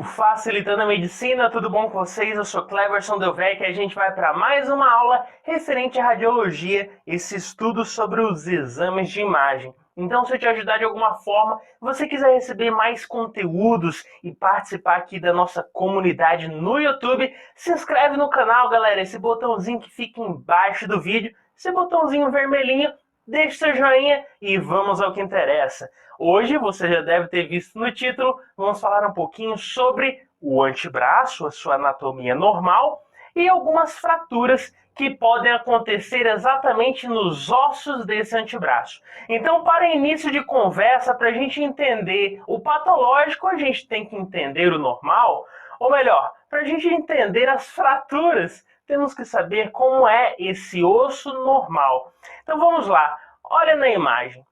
Facilitando a Medicina, tudo bom com vocês? Eu sou Cleverson Delvecq e a gente vai para mais uma aula referente à radiologia, esse estudo sobre os exames de imagem. Então, se eu te ajudar de alguma forma, você quiser receber mais conteúdos e participar aqui da nossa comunidade no YouTube, se inscreve no canal, galera, esse botãozinho que fica embaixo do vídeo, esse botãozinho vermelhinho, deixe seu joinha e vamos ao que interessa. Hoje, você já deve ter visto no título, vamos falar um pouquinho sobre o antebraço, a sua anatomia normal e algumas fraturas que podem acontecer exatamente nos ossos desse antebraço. Então, para início de conversa, para a gente entender o patológico, a gente tem que entender o normal, ou melhor, para a gente entender as fraturas, temos que saber como é esse osso normal. Então vamos lá, olha na imagem.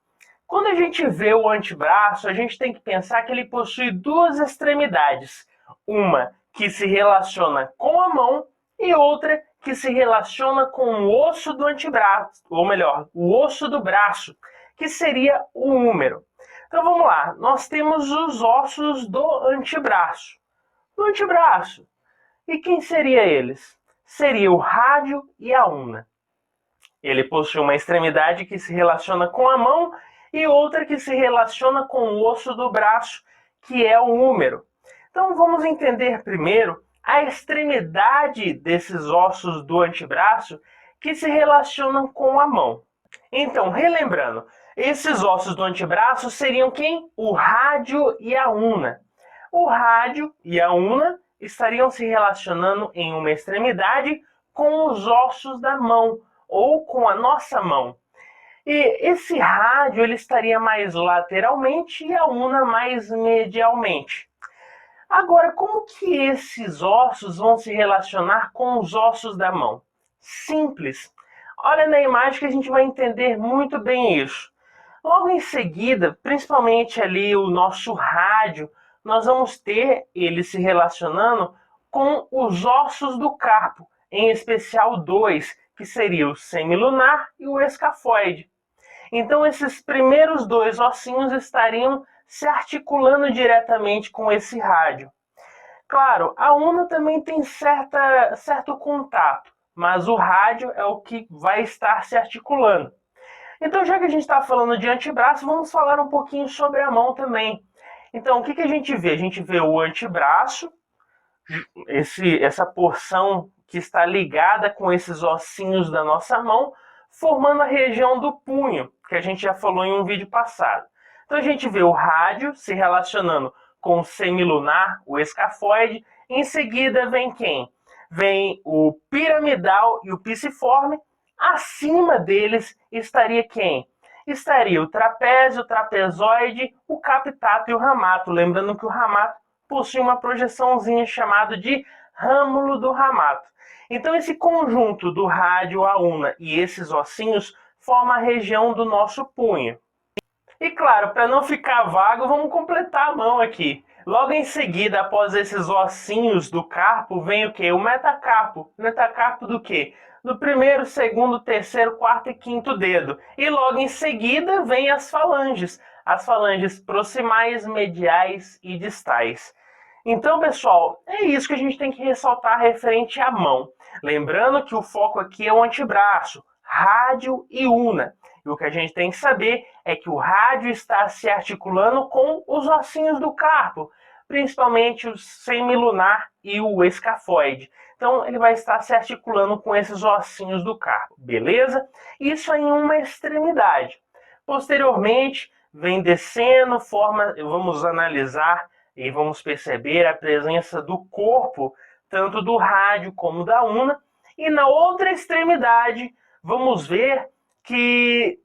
Quando a gente vê o antebraço, a gente tem que pensar que ele possui duas extremidades. Uma que se relaciona com a mão e outra que se relaciona com o osso do antebraço, ou melhor, o osso do braço, que seria o húmero. Então vamos lá, nós temos os ossos do antebraço. Do antebraço. E quem seria eles? Seria o rádio e a una. Ele possui uma extremidade que se relaciona com a mão e outra que se relaciona com o osso do braço, que é o húmero. Então vamos entender primeiro a extremidade desses ossos do antebraço que se relacionam com a mão. Então, relembrando, esses ossos do antebraço seriam quem? O rádio e a una. O rádio e a una estariam se relacionando em uma extremidade com os ossos da mão, ou com a nossa mão. E esse rádio ele estaria mais lateralmente e a una mais medialmente. Agora, como que esses ossos vão se relacionar com os ossos da mão? Simples. Olha na imagem que a gente vai entender muito bem isso. Logo em seguida, principalmente ali o nosso rádio, nós vamos ter ele se relacionando com os ossos do carpo, em especial dois, que seria o semilunar e o escafoide. Então esses primeiros dois ossinhos estariam se articulando diretamente com esse rádio. Claro, a una também tem certo contato, mas o rádio é o que vai estar se articulando. Então, já que a gente está falando de antebraço, vamos falar um pouquinho sobre a mão também. Então, o que a gente vê? A gente vê o antebraço, essa porção que está ligada com esses ossinhos da nossa mão, formando a região do punho, que a gente já falou em um vídeo passado. Então a gente vê o rádio se relacionando com o semilunar, o escafoide. Em seguida vem quem? Vem o piramidal e o piciforme. Acima deles estaria quem? Estaria o trapézio, o trapezoide, o captato e o ramato. Lembrando que o ramato possui uma projeçãozinha chamada de râmulo do ramato. Então esse conjunto do rádio, a una e esses ossinhos forma a região do nosso punho. E claro, para não ficar vago, vamos completar a mão aqui. Logo em seguida, após esses ossinhos do carpo, vem o que? O metacarpo. Metacarpo do quê? Do primeiro, segundo, terceiro, quarto e quinto dedo. E logo em seguida vem as falanges proximais, mediais e distais. Então, pessoal, é isso que a gente tem que ressaltar referente à mão. Lembrando que o foco aqui é o antebraço, rádio e una. E o que a gente tem que saber é que o rádio está se articulando com os ossinhos do carpo, principalmente o semilunar e o escafoide. Então, ele vai estar se articulando com esses ossinhos do carpo, beleza? Isso em uma extremidade. Posteriormente, vem descendo, vamos analisar e vamos perceber a presença do corpo, tanto do rádio como da una. E na outra extremidade, vamos ver que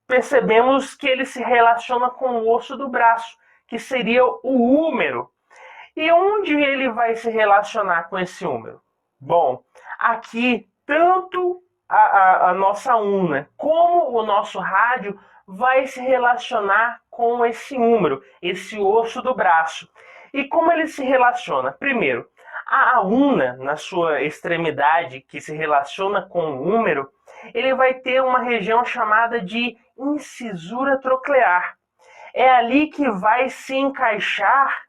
percebemos que ele se relaciona com o osso do braço, que seria o húmero. E onde ele vai se relacionar com esse húmero? Bom, aqui tanto a nossa una como o nosso rádio vai se relacionar com esse húmero, esse osso do braço. E como ele se relaciona? Primeiro, a una, na sua extremidade, que se relaciona com o húmero, ele vai ter uma região chamada de incisura troclear. É ali que vai se encaixar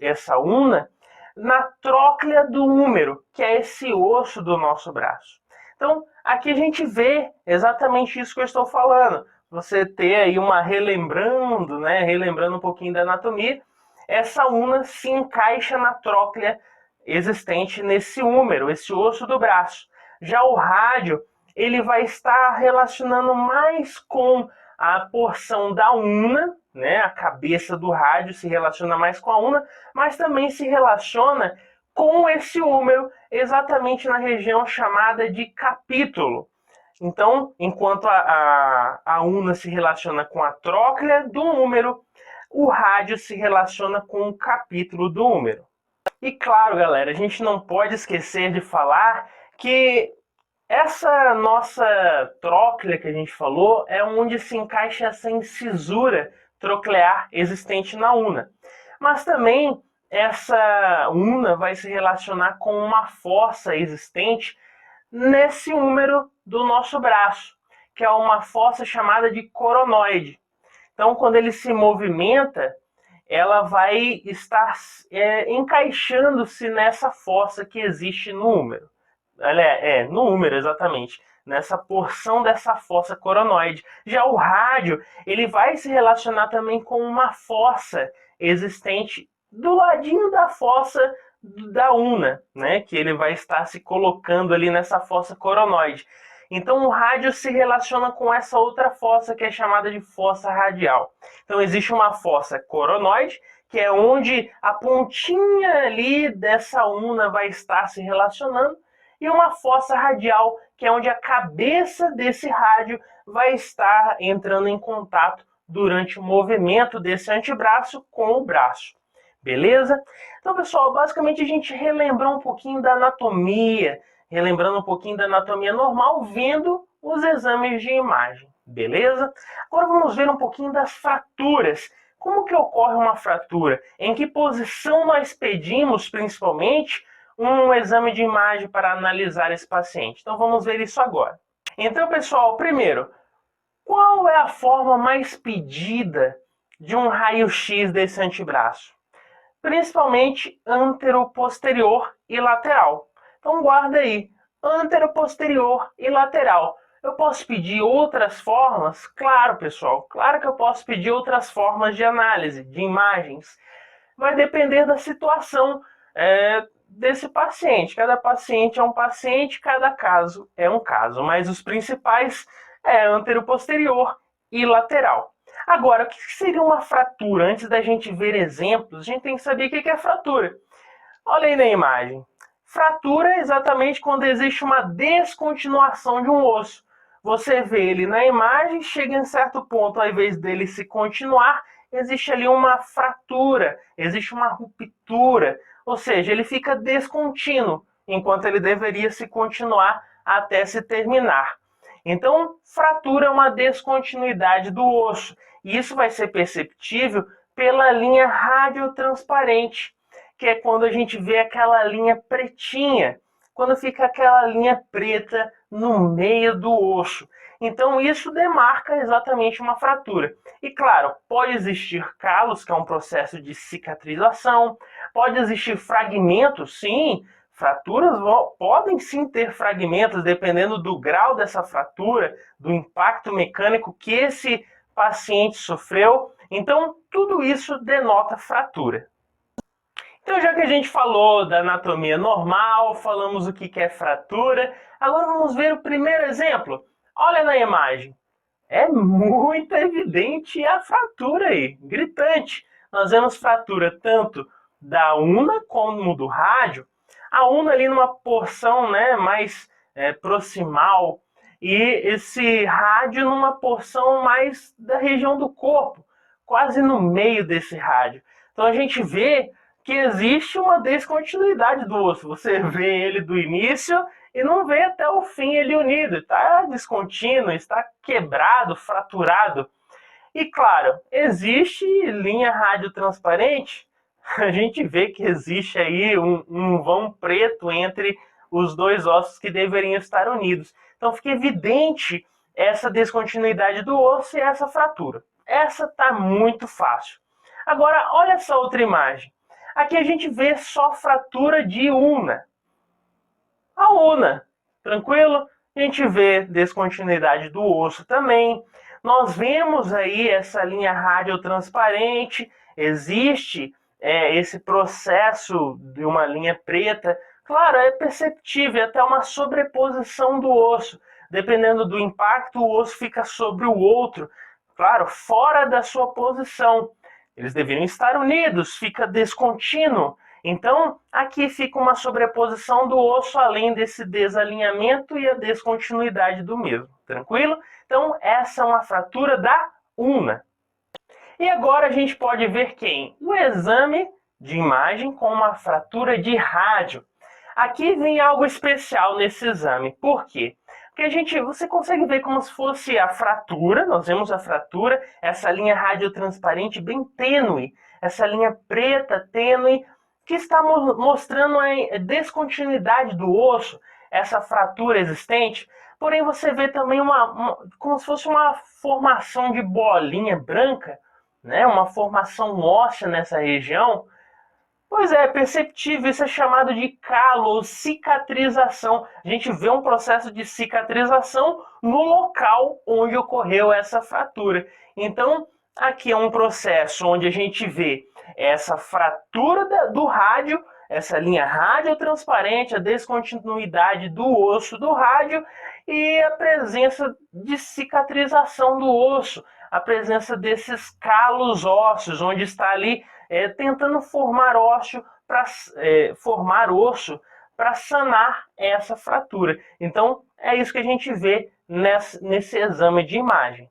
essa una na tróclea do húmero, que é esse osso do nosso braço. Então, aqui a gente vê exatamente isso que eu estou falando. Você ter aí relembrando um pouquinho da anatomia, essa una se encaixa na tróclea existente nesse húmero, esse osso do braço. Já o rádio, ele vai estar relacionando mais com a porção da una, né? A cabeça do rádio se relaciona mais com a una, mas também se relaciona com esse húmero, exatamente na região chamada de capítulo. Então, enquanto a una se relaciona com a tróclea do húmero, o rádio se relaciona com o capítulo do húmero. E claro, galera, a gente não pode esquecer de falar que essa nossa tróclea que a gente falou é onde se encaixa essa incisura troclear existente na una. Mas também essa una vai se relacionar com uma fossa existente nesse húmero do nosso braço, que é uma fossa chamada de coronoide. Então, quando ele se movimenta, ela vai estar encaixando-se nessa fossa que existe no húmero. No húmero, exatamente. Nessa porção dessa fossa coronoide. Já o rádio, ele vai se relacionar também com uma fossa existente do ladinho da fossa da una, né? Que ele vai estar se colocando ali nessa fossa coronoide. Então o rádio se relaciona com essa outra fossa que é chamada de fossa radial. Então existe uma fossa coronoide, que é onde a pontinha ali dessa una vai estar se relacionando, e uma fossa radial, que é onde a cabeça desse rádio vai estar entrando em contato durante o movimento desse antebraço com o braço. Beleza? Então, pessoal, basicamente a gente relembrou um pouquinho da anatomia, relembrando um pouquinho da anatomia normal, vendo os exames de imagem. Beleza? Agora vamos ver um pouquinho das fraturas. Como que ocorre uma fratura? Em que posição nós pedimos, principalmente, um exame de imagem para analisar esse paciente? Então vamos ver isso agora. Então, pessoal, primeiro, qual é a forma mais pedida de um raio-x desse antebraço? Principalmente antero-posterior e lateral. Então guarda aí, antero-posterior e lateral. Eu posso pedir outras formas? Claro, pessoal, claro que eu posso pedir outras formas de análise, de imagens. Vai depender da situação desse paciente. Cada paciente é um paciente, cada caso é um caso. Mas os principais é antero-posterior e lateral. Agora, o que seria uma fratura? Antes da gente ver exemplos, a gente tem que saber o que é fratura. Olha aí na imagem. Fratura é exatamente quando existe uma descontinuação de um osso. Você vê ele na imagem, chega em certo ponto, ao invés dele se continuar, existe ali uma fratura, existe uma ruptura. Ou seja, ele fica descontínuo, enquanto ele deveria se continuar até se terminar. Então, fratura é uma descontinuidade do osso. E isso vai ser perceptível pela linha radiotransparente, que é quando a gente vê aquela linha pretinha, quando fica aquela linha preta no meio do osso. Então isso demarca exatamente uma fratura. E claro, pode existir calos, que é um processo de cicatrização, pode existir fragmentos, sim, fraturas podem sim ter fragmentos, dependendo do grau dessa fratura, do impacto mecânico que esse paciente sofreu. Então tudo isso denota fratura. Então, já que a gente falou da anatomia normal, falamos o que é fratura, agora vamos ver o primeiro exemplo. Olha na imagem. É muito evidente a fratura aí, gritante. Nós vemos fratura tanto da una como do rádio. A una ali numa porção mais proximal e esse rádio numa porção mais da região do corpo, quase no meio desse rádio. Então a gente vê que existe uma descontinuidade do osso. Você vê ele do início e não vê até o fim ele unido. Está descontínuo, está quebrado, fraturado. E claro, existe linha radiotransparente. A gente vê que existe aí um vão preto entre os dois ossos que deveriam estar unidos. Então fica evidente essa descontinuidade do osso e essa fratura. Essa está muito fácil. Agora, olha essa outra imagem. Aqui a gente vê só fratura de ulna. A ulna, tranquilo? A gente vê descontinuidade do osso também. Nós vemos aí essa linha radiotransparente, existe esse processo de uma linha preta. Claro, é perceptível até uma sobreposição do osso. Dependendo do impacto, o osso fica sobre o outro, claro, fora da sua posição. Eles deveriam estar unidos, fica descontínuo. Então, aqui fica uma sobreposição do osso, além desse desalinhamento e a descontinuidade do mesmo. Tranquilo? Então, essa é uma fratura da ulna. E agora a gente pode ver quem? O exame de imagem com uma fratura de rádio. Aqui vem algo especial nesse exame. Por quê? Porque você consegue ver como se fosse a fratura, nós vemos a fratura, essa linha radiotransparente bem tênue, essa linha preta tênue, que está mostrando a descontinuidade do osso, essa fratura existente. Porém, você vê também como se fosse uma formação de bolinha branca, né? Uma formação óssea nessa região. Pois é, perceptível, isso é chamado de calo ou cicatrização. A gente vê um processo de cicatrização no local onde ocorreu essa fratura. Então, aqui é um processo onde a gente vê essa fratura do rádio, essa linha radiotransparente, a descontinuidade do osso do rádio e a presença de cicatrização do osso, a presença desses calos ósseos, onde está ali tentando formar osso para sanar essa fratura. Então, é isso que a gente vê nesse exame de imagem.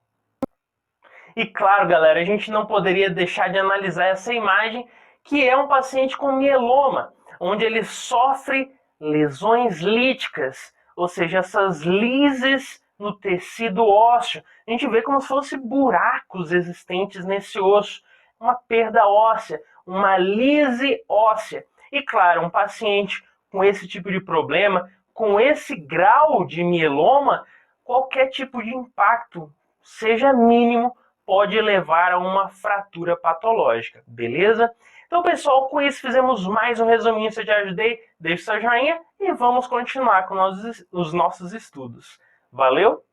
E claro, galera, a gente não poderia deixar de analisar essa imagem, que é um paciente com mieloma, onde ele sofre lesões líticas, ou seja, essas lises no tecido ósseo. A gente vê como se fossem buracos existentes nesse osso, uma perda óssea, uma lise óssea. E claro, um paciente com esse tipo de problema, com esse grau de mieloma, qualquer tipo de impacto, seja mínimo, pode levar a uma fratura patológica, beleza? Então, pessoal, com isso fizemos mais um resuminho. Se eu te ajudei, deixe seu joinha e vamos continuar com os nossos estudos. Valeu!